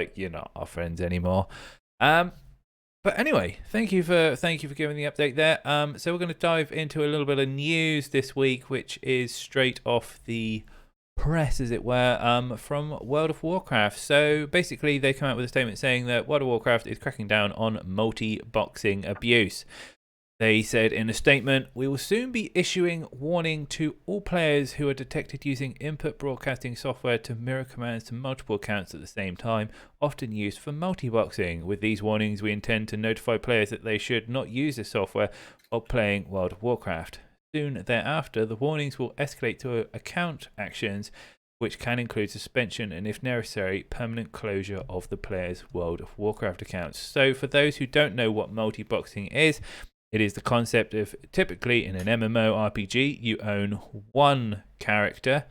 like, you're not our friends anymore. But anyway, thank you for giving the update there. So we're going to dive into a little bit of news this week, which is straight off the press, as it were, from World of Warcraft. So basically, they come out with a statement saying that World of Warcraft is cracking down on multi-boxing abuse. They said in a statement, "We will soon be issuing warning to all players who are detected using input broadcasting software to mirror commands to multiple accounts at the same time, often used for multi-boxing. With these warnings, we intend to notify players that they should not use this software while playing World of Warcraft. Soon thereafter, the warnings will escalate to account actions, which can include suspension and, if necessary, permanent closure of the player's World of Warcraft accounts." So for those who don't know what multi-boxing is, it is the concept of, typically in an MMORPG, you own one character,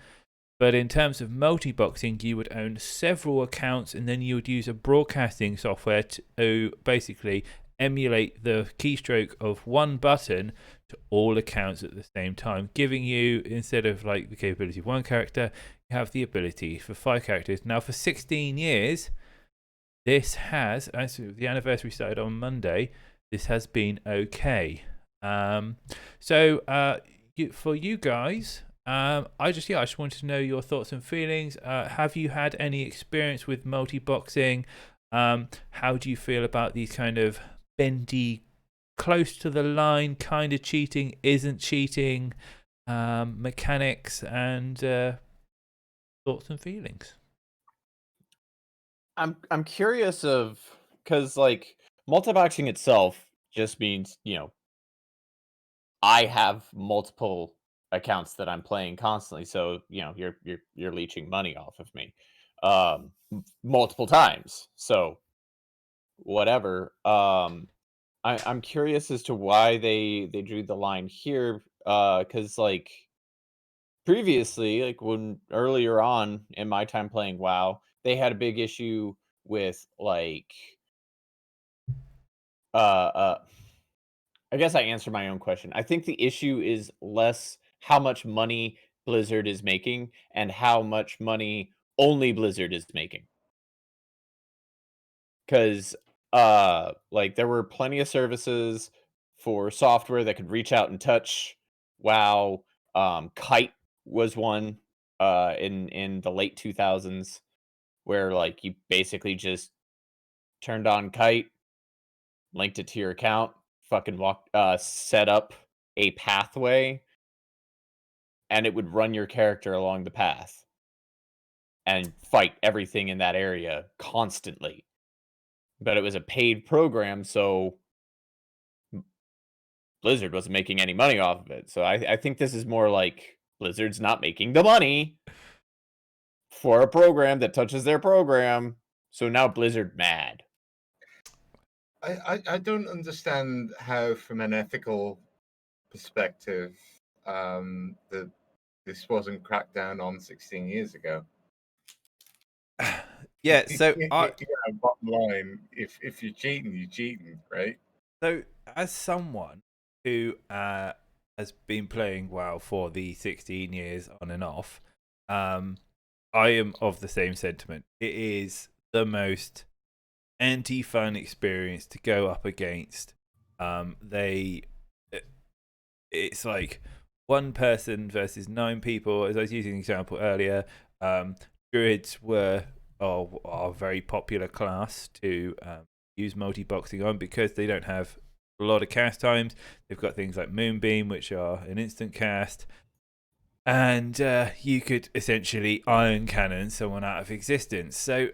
but in terms of multi-boxing, you would own several accounts, and then you would use a broadcasting software to basically emulate the keystroke of one button to all accounts at the same time, giving you, instead of like the capability of one character, you have the ability for 5 characters. Now, for 16 years, this has, as the anniversary started on Monday, this has been okay. So for you guys, I just wanted to know your thoughts and feelings. Have you had any experience with multi-boxing? How do you feel about these kind of bendy, close to the line, kind of cheating, isn't cheating mechanics, and thoughts and feelings? I'm curious because like multi-boxing itself just means, I have multiple accounts that I'm playing constantly, so you're leeching money off of me multiple times. So whatever. I'm curious as to why they drew the line here, because like previously, like when earlier on in my time playing WoW, they had a big issue with like uh uh I guess I answered my own question. I think the issue is less how much money Blizzard is making and how much money only Blizzard is making. Cuz like there were plenty of services for software that could reach out and touch WoW. Kite was one in the late 2000s where like you basically just turned on Kite, linked it to your account, fucking set up a pathway, and it would run your character along the path and fight everything in that area constantly. But it was a paid program, so Blizzard wasn't making any money off of it. So I think this is more like Blizzard's not making the money for a program that touches their program. So now Blizzard mad. I don't understand how, from an ethical perspective, that this wasn't cracked down on 16 years ago. Yeah, so bottom line, if you're cheating, right? So, as someone who has been playing WoW for the 16 years on and off, I am of the same sentiment. It is the most anti-fun experience to go up against. It's like one person versus 9 people. As I was using the example earlier, druids are a very popular class to use multi-boxing on because they don't have a lot of cast times. They've got things like Moonbeam, which are an instant cast, and you could essentially iron cannon someone out of existence. So,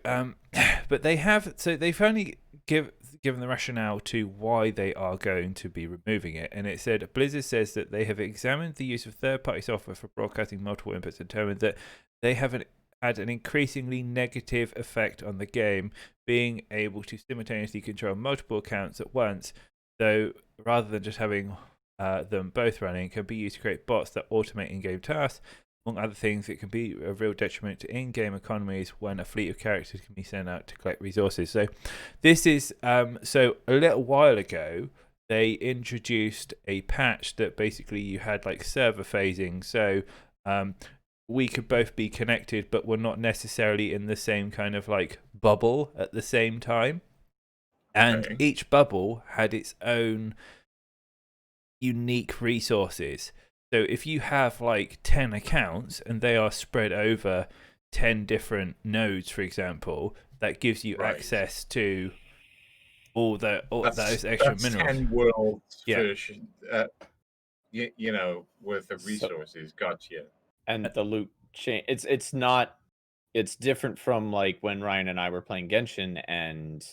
but they've only given the rationale to why they are going to be removing it, and it said Blizzard says that they have examined the use of third-party software for broadcasting multiple inputs and determined that they have had an increasingly negative effect on the game, being able to simultaneously control multiple accounts at once. So rather than just having them both running, can be used to create bots that automate in-game tasks. Among other things, it can be a real detriment to in-game economies when a fleet of characters can be sent out to collect resources. So this is so a little while ago they introduced a patch that basically you had like server phasing. So we could both be connected, but we're not necessarily in the same kind of like bubble at the same time, and Okay. each bubble had its own unique resources. So if you have like 10 accounts and they are spread over 10 different nodes, for example, that gives you Right. access to all those extra That's minerals. 10 worlds Yeah. you know, worth of So- resources. Gotcha. And the loot chain, it's different from like when Ryan and I were playing Genshin and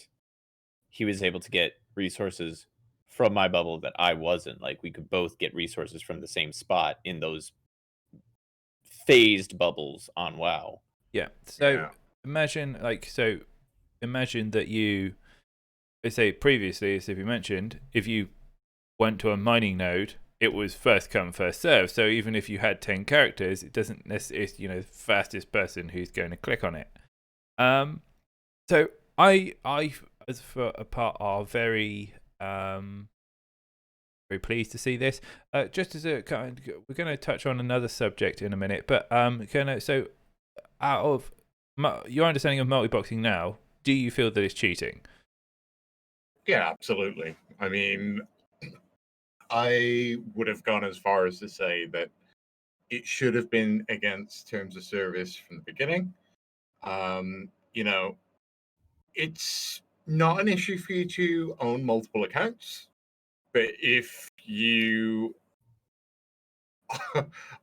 he was able to get resources from my bubble that I wasn't. Like we could both get resources from the same spot in those phased bubbles on WoW. Yeah. So Yeah. imagine that you, let's say previously, as if you mentioned, if you went to a mining node, it was first come, first serve. So even if you had 10 characters, it doesn't necessarily, the fastest person who's going to click on it. So I, as for a part, are very pleased to see this. Just as a kind, we're going to touch on another subject in a minute, but so out of your understanding of multi-boxing now, do you feel that it's cheating? Yeah, absolutely. I mean, I would have gone as far as to say that it should have been against terms of service from the beginning. You know, it's not an issue for you to own multiple accounts, but if you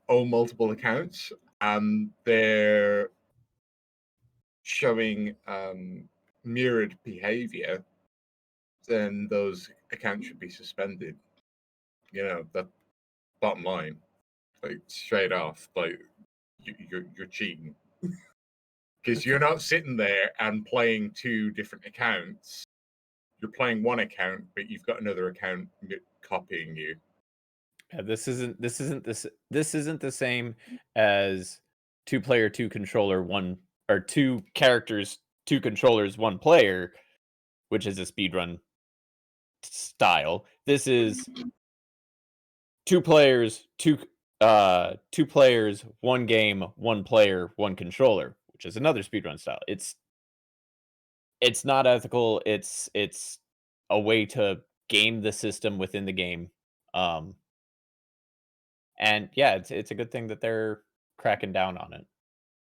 own multiple accounts and they're showing mirrored behavior, then those accounts should be suspended. You know, that bottom line, like straight off, like you're cheating because you're not sitting there and playing two different accounts. You're playing one account, but you've got another account copying you. Yeah, this isn't the same as 2-player, 2-controller, one or 2 characters, 2 controllers, 1 player, which is a speedrun style. This is 2 players, 2 players, 1 game, 1 player, 1 controller, which is another speedrun style. It's not ethical. It's a way to game the system within the game. And yeah, it's a good thing that they're cracking down on it.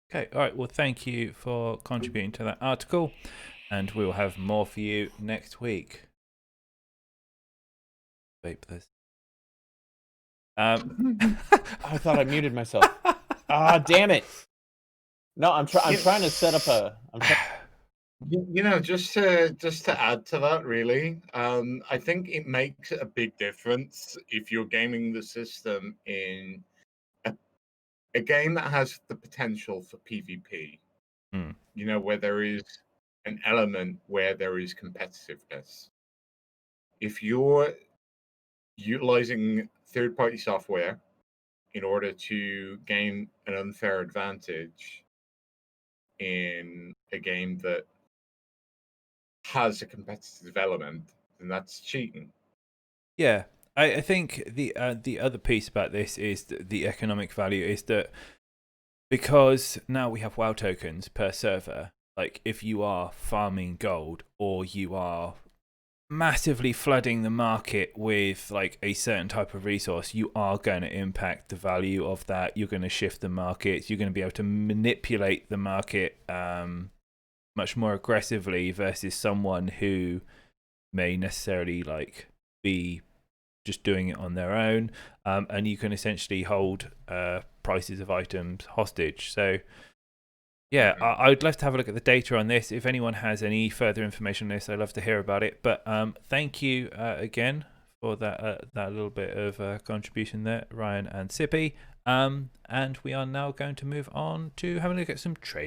Okay, all right. Well, thank you for contributing to that article, and we'll have more for you next week. Vape this. I thought I muted myself. Damn it! No, I'm trying to set up a. You know, just to add to that, really, I think it makes a big difference if you're gaming the system in a game that has the potential for PvP. You know, where there is an element where there is competitiveness. If you're utilizing third-party software in order to gain an unfair advantage in a game that has a competitive element, then that's cheating. Yeah, I think the other piece about this is the economic value is that because now we have WoW tokens per server, like if you are farming gold or you are massively flooding the market with like a certain type of resource, you are going to impact the value of that. You're going to shift the markets. You're going to be able to manipulate the market much more aggressively versus someone who may necessarily like be just doing it on their own, and you can essentially hold prices of items hostage. So yeah, I'd love to have a look at the data on this. If anyone has any further information on this, I'd love to hear about it. But thank you again for that little bit of contribution there, Ryan and Sippy. And we are now going to move on to having a look at some trade.